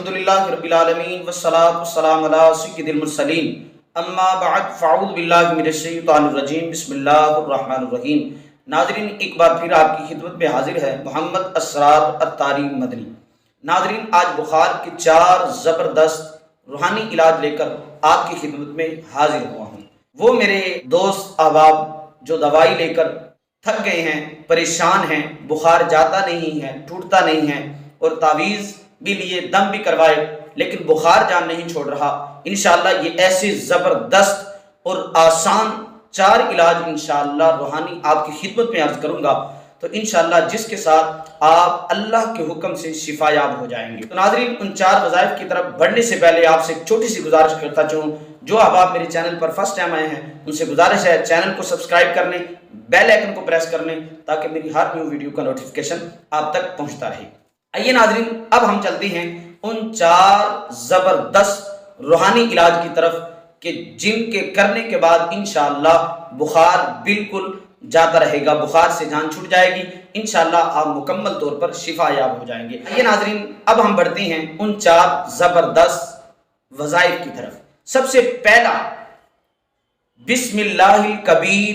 अल्हम्दुलिल्लाहि रब्बिल आलमीन वस्सलातु वस्सलामु अला सय्यिदिल मुरसलीन अम्मा बअद फ़अऊज़ु बिल्लाहि मिनश शैतानिर रजीम बिस्मिल्लाहिर रहमानिर रहीम। नाज़रीन, एक बार फिर आपकी खिदमत में हाजिर है मोहम्मद असरार अत्तारी मदनी। नाज़रीन, आज बुखार के 4 ज़बरदस्त रूहानी इलाज लेकर आपकी खिदमत में हाजिर हुआ हूँ। वो मेरे दोस्त अहबाब जो दवाई लेकर थक गए हैं, परेशान हैं, बुखार जाता नहीं है, टूटता नहीं है और तावीज़ भी लिए, दम भी करवाए, लेकिन बुखार जान नहीं छोड़ रहा। इंशाअल्लाह ये ऐसे ज़बरदस्त और आसान 4 इलाज इंशाअल्लाह रूहानी आपकी खिदमत में अर्ज करूँगा, तो इंशाअल्लाह जिसके साथ आप अल्लाह के हुक्म से शिफायाब हो जाएंगे। तो नाज़रीन, उन 4 वज़ाइफ की तरफ बढ़ने से पहले आपसे एक छोटी सी गुजारिश करता चाहूँ, जो अहबाब मेरे चैनल पर फर्स्ट टाइम आए हैं उनसे गुजारिश है चैनल को सब्सक्राइब कर लें, बेल आइकन को प्रेस कर लें, ताकि मेरी हर न्यू वीडियो का नोटिफिकेशन आप तक पहुँचता रहे। आइए नाज़रीन, अब हम चलते हैं उन 4 ज़बरदस्त रूहानी इलाज की तरफ कि जिनके करने के बाद इंशाअल्लाह बुखार बिल्कुल जाता रहेगा, बुखार से जान छूट जाएगी, इंशाअल्लाह आप मुकम्मल तौर पर शिफायाब हो जाएंगे। आइए नाज़रीन, अब हम बढ़ते हैं उन 4 ज़बरदस्त वज़ाइफ की तरफ। सबसे पहला, बिस्मिल्लाहिल कबीर,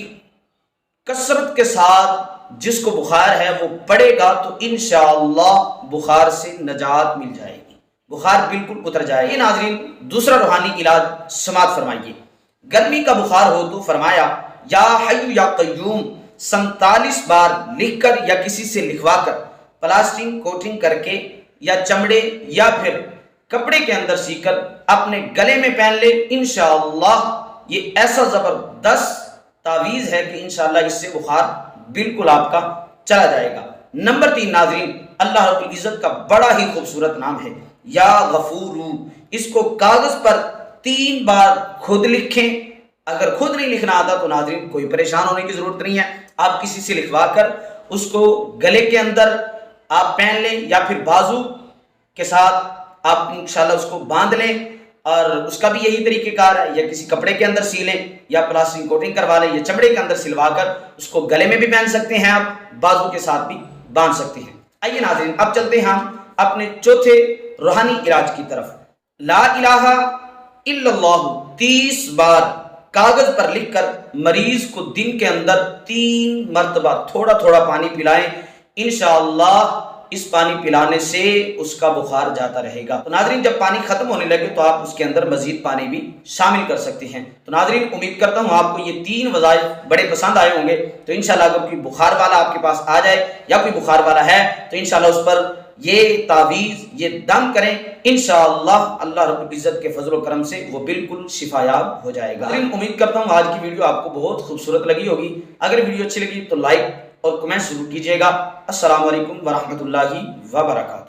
कसरत के साथ जिसको बुखार है वो पड़ेगा तो इंशाअल्लाह बुखार से नजात मिल जाएगी, बुखार बिल्कुल उतर जाएगी। नाज़रीन, दूसरा रूहानी इलाज समाअत फरमाइए। गर्मी का बुखार हो तो फरमाया या हय्यु या क़य्यूम 47 बार लिखकर या किसी से लिखवाकर प्लास्टिक कोटिंग करके या चमड़े या फिर कपड़े के अंदर सीकर अपने गले में पहन ले। इंशाअल्लाह ये ऐसा जबरदस्त तावीज़ है कि इंशाअल्लाह इससे बुखार बिल्कुल आपका चला जाएगा। नंबर 3 नाज़रीन, अल्लाह रब्बुल इज़्ज़त का बड़ा ही खूबसूरत नाम है या गफूरू। इसको कागज पर 3 बार खुद लिखें। अगर खुद नहीं लिखना आता तो नाज़रीन कोई परेशान होने की जरूरत नहीं है, आप किसी से लिखवा कर उसको गले के अंदर आप पहन लें या फिर बाजू के साथ आप इंशाल्लाह उसको बांध लें, और उसका भी यही तरीक़ेकार है, या किसी कपड़े के अंदर सी लें या प्लास्टिक कोटिंग करवा लें या चमड़े के अंदर सिलवा कर उसको गले में भी पहन सकते हैं, आप बाजू के साथ भी बांध सकते हैं। आइए नाज़रीन, अब चलते हैं हम अपने चौथे रूहानी इलाज की तरफ। ला इलाहा इल्लल्लाह 30 बार कागज पर लिखकर मरीज को दिन के अंदर 3 मरतबा थोड़ा थोड़ा पानी पिलाएं। इंशाअल्लाह इस पानी पिलाने से उसका बुखार जाता रहेगा। तो नाज़रीन, जब पानी खत्म होने लगे तो आप उसके अंदर मजीद पानी भी शामिल कर सकते हैं। तो नाज़रीन, उम्मीद करता हूँ आपको ये 3 वज़ाइफ बड़े पसंद आए होंगे। तो इंशाअल्लाह अगर कोई बुखार वाला आपके पास आ जाए या कोई बुखार वाला है तो इंशाअल्लाह उस पर ये तावीज़, ये दम करें, इंशाअल्लाह अल्लाह रब्बुल इज़्ज़त के फजल और करम से वो बिल्कुल शिफायाब हो जाएगा। उम्मीद करता हूँ आज की वीडियो आपको बहुत खूबसूरत लगी होगी। अगर वीडियो अच्छी लगी तो लाइक और कमेंट जरूर कीजिएगा। अस्सलामु अलैकुम व रहमतुल्लाहि व बरकातुहू।